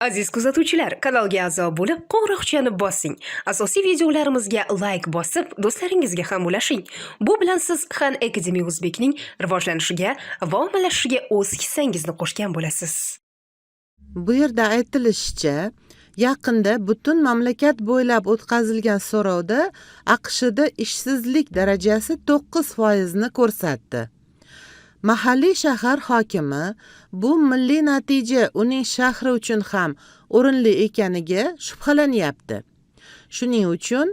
Aziz kuzatuvchilar, kanalga a'zo bo'lib, qo'ng'iroqchani bosing. Asosiy videolarimizga like bosib, do'stlaringizga ham ulashing. Bu bilan siz Khan Academy Uzbekning rivojlanishiga va ommalashishiga o'z hissangizni qo'shgan bo'lasiz. Bu yerda aytilishicha, yaqinda butun mamlakat bo'ylab o'tkazilgan so'rovda AQShda ishsizlik darajasi 9% ni ko'rsatdi. Mahalliy shahar hokimi bu milliy natija uning shahri uchun ham o'rinli ekaniga shubhalanyapti. Shuning uchun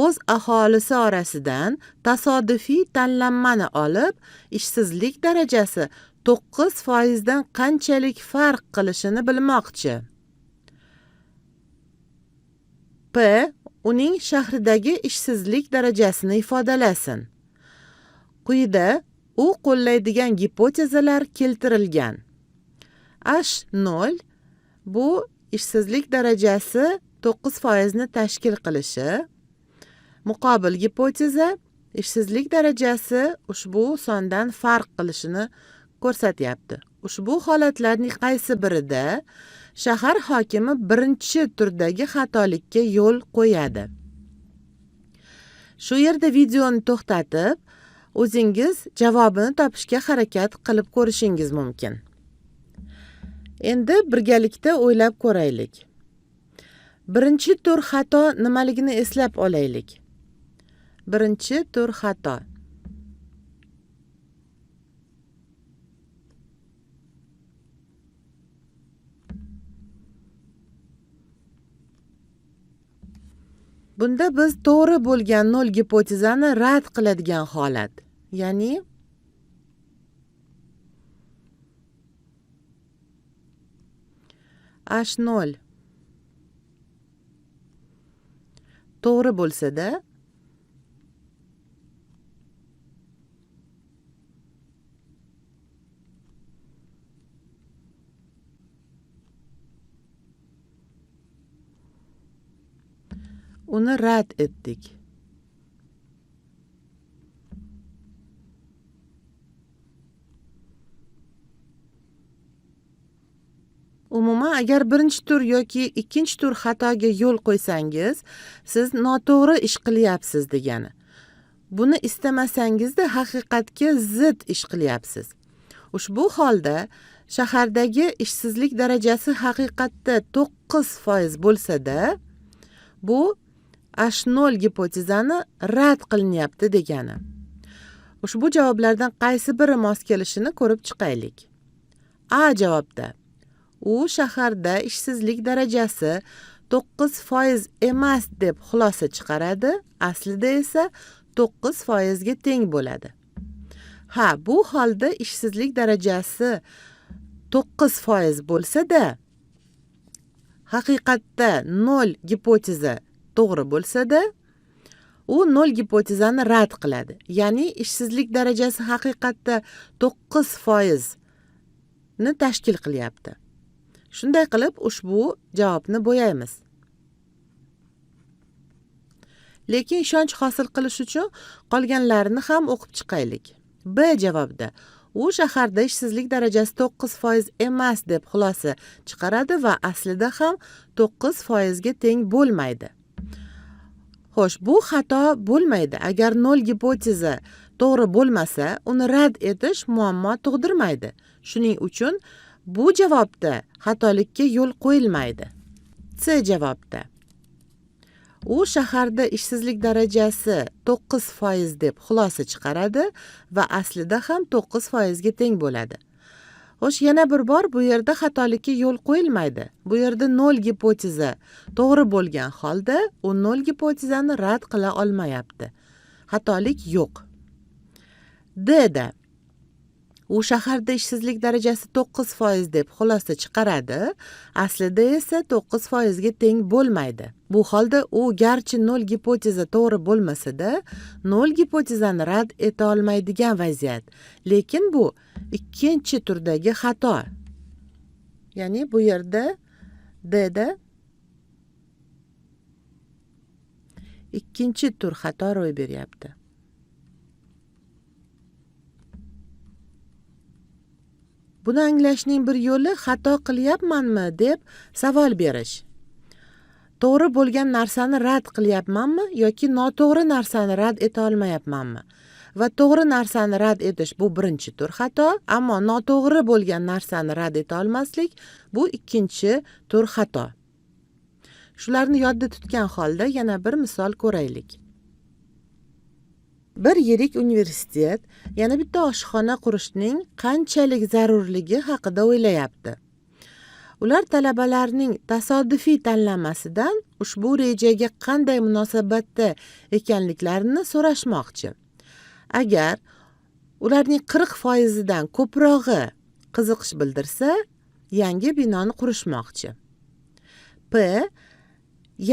o'z aholisi orasidan tasodifiy tanlanmani olib, ishsizlik darajasi 9% dan qanchalik farq qilishini bilmoqchi. P uning shahridagi ishsizlik darajasini ifodalasin. Quyida u qo'llaydigan gipotezalar keltirilgan. H0 bu ishsizlik darajasi 9% ni tashkil qilishi. Muqobil gipoteza ishsizlik darajasi ushbu sondan farq qilishini ko'rsatyapti. Ushbu holatlarning qaysi birida shahar hokimi birinchi turdagi xatolikka yo'l qo'yadi? Shu yerda videoni to'xtatib, o'zingiz javobini topishga harakat qilib ko'rishingiz mumkin. Endi birgalikda o'ylab ko'raylik. Birinchi tur xato nimaligini eslab olaylik. Birinchi tur xato. Bunda biz to'g'ri bo'lgan 0 gipotezani rad qiladigan holat. Ya'ni H0 to'g'ri bo'lsa-da, uni rad etdik. Umuman agar birinchi tur yoki ikkinchi tur xatoga yo'l qo'ysangiz, siz noto'g'ri ish qilyapsiz degani. Buni istamasangizda haqiqatga zid ish qilyapsiz. Ushbu holda shahardagi ishsizlik darajasi haqiqatda 9% bo'lsa-da, bu H0 gipotezani rad qilinyapti degani. Ushbu javoblardan qaysi biri mos kelishini ko'rib chiqaylik. A javobda u shaharda ishsizlik darajasi 9% emas deb xulosa chiqaradi, aslida esa 9% ga teng bo'ladi. Ha, bu holda ishsizlik darajasi 9% bo'lsa-da, haqiqatda 0 gipoteza to'g'ri bo'lsa-da, u 0 gipotezani rad qiladi. Ya'ni ishsizlik darajasi haqiqatda 9% ni tashkil qilyapti. Shunday qilib ushbu javobni bo'yaymiz. Lekin ishonch hosil qilish uchun qolganlarini ham o'qib chiqaylik. B javobda u shaharda ishsizlik darajasi 9% emas deb xulosa chiqaradi va aslida ham 9% ga teng bo'lmaydi. Xo'sh, bu xato bo'lmaydi. Agar 0 gipoteza to'g'ri bo'lmasa, uni rad etish muammo tug'dirmaydi. Shuning uchun bu javobda xatolikka yo'l qo'yilmaydi. C javobda u shaharda ishsizlik darajasi 9% deb xulosa chiqaradi va aslida ham 9% ga teng bo'ladi. Xo'sh, yana bir bor bu yerda xatolikka yo'l qo'yilmaydi. Bu yerda 0 gipoteza to'g'ri bo'lgan holda u 0 gipotezani rad qila olmayapti. Xatolik yo'q. D da u shaharda ishsizlik darajasi 9% deb xulosa chiqaradi, aslida esa 9% ga teng bo'lmaydi. Bu holda u garchi 0 gipoteza to'g'ri bo'lmasa-da, 0 gipotezani rad eta olmaydigan vaziyat. Lekin bu ikkinchi turdagi xato. Ya'ni bu yerda D da ikkinchi tur xato ro'y beryapti. Buni anglashning bir yo'li xato qilyapmanmi deb savol berish. To'g'ri bo'lgan narsani rad qilyapmanmi yoki noto'g'ri narsani rad eta olmayapmanmi? Va to'g'ri narsani rad etish bu birinchi tur xato, ammo noto'g'ri bo'lgan narsani rad eta olmaslik bu ikkinchi tur xato. Shularni yodda tutgan holda yana bir misol ko'raylik. Bir yirik universitet yana bitta oshxona qurishning qanchalik zarurligi haqida o'ylayapti. Ular talabalarning tasodifiy tanlanmasidan ushbu rejaga qanday munosabatda ekanliklarini so'rashmoqchi. Agar ularning 40%dan ko'prog'i qiziqish bildirsa, yangi binoni qurishmoqchi. P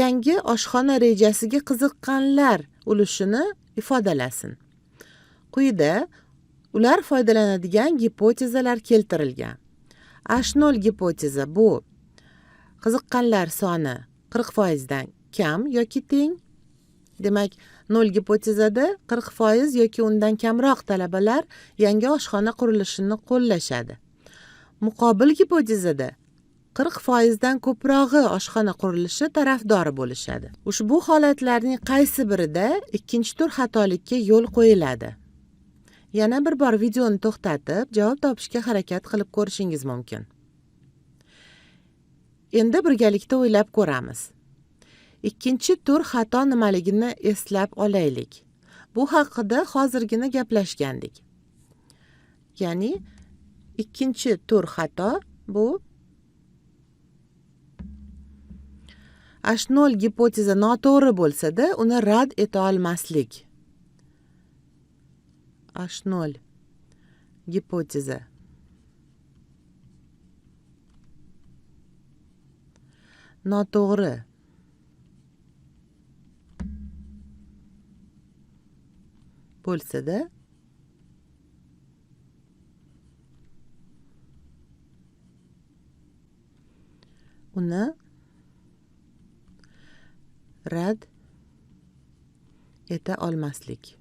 yangi oshxona rejasiga qiziqqanlar ulushini ifodalasin. Quyida ular foydalanadigan gipotezalar keltirilgan. H0 gipoteza bu qiziqqanlar soni 40% dan kam yoki teng. Demak, 0 gipotezada 40% yoki undan kamroq talabalar yangi oshxona qurilishini qo'llashadi. Muqobil gipotezada 40% dan ko'prog'i oshxona qurilishi tarafdori bo'lishadi. Ushbu holatlarning qaysi birida ikkinchi tur xatolikka yo'l qo'yiladi? Yana bir bor videoni to'xtatib, javob topishga harakat qilib ko'rishingiz mumkin. Endi birgalikda o'ylab ko'ramiz. Ikkinchi tur xato nimaligini eslab olaylik. Bu haqida hozirgina gaplashgandik. Ya'ni ikkinchi tur xato bu H0 gipoteza noto'g'ri bo'lsa-da, uni rad eta olmaslik. H0 gipoteza noto'g'ri bo'lsa-da, uni rad eta olmaslik.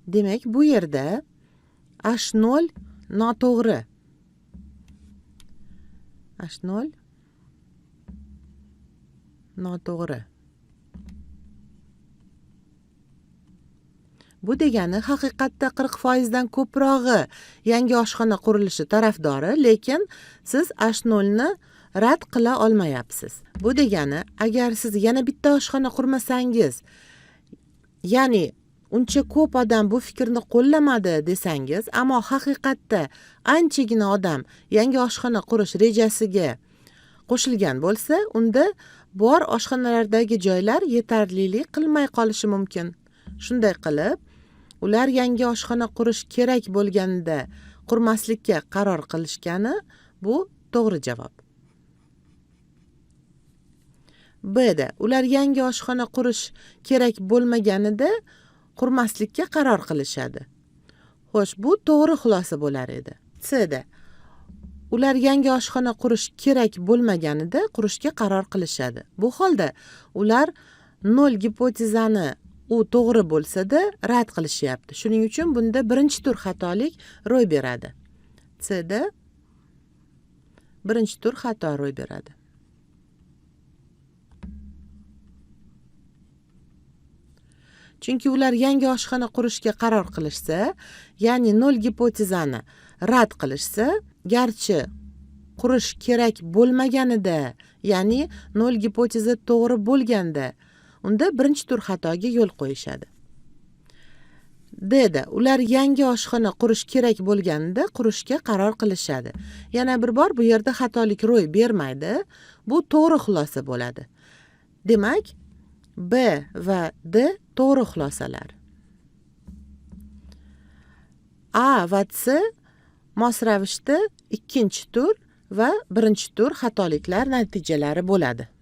Demak, bu yerda H0 noto'g'ri. H0 noto'g'ri. Bu degani haqiqatda 40% dan ko'prog'i yangi oshxona qurilishi tarafdori, lekin siz H0 ni rad qila olmayapsiz. Bu degani, agar siz yana bitta oshxona qurmasangiz, ya'ni uncha ko'p odam bu fikrni qo'llamadi desangiz, ammo haqiqatda anchagina odam yangi oshxona qurish rejasiga qo'shilgan bo'lsa, unda bor oshxonalardagi joylar yetarlilik qilmay qolishi mumkin. Shunday qilib, ular yangi oshxona qurish kerak bo'lganida qurmaslikka qaror qilishgani bu to'g'ri javob. B da ular yangi oshxona qurish kerak bo'lmaganida qurmaslikka qaror qilishadi. Xo'sh, bu to'g'ri xulosa bo'lar edi. C da ular yangi oshxona qurish kerak bo'lmaganida qurishga qaror qilishadi. Bu holda ular 0 gipotezani u to'g'ri bo'lsa-da rad qilishyapti. Shuning uchun bunda birinchi tur xatolik ro'y beradi. C da birinchi tur xato ro'y beradi. Chunki ular yangi oshxona qurishga qaror qilishsa, ya'ni 0 gipotezani rad qilishsa, garchi qurish kerak bo'lmaganida, ya'ni 0 gipoteza to'g'ri bo'lganda, unda birinchi tur xatoga yo'l qo'yishadi. D da ular yangi oshxona qurish kerak bo'lganida qurishga qaror qilishadi. Yana bir bor bu yerda xatolik ro'y bermaydi. Bu to'g'ri xulosa bo'ladi. Demak, B va D to'g'ri xulosalar. A va C mos ravishda ikkinchi tur va birinchi tur xatoliklar natijalari bo'ladi.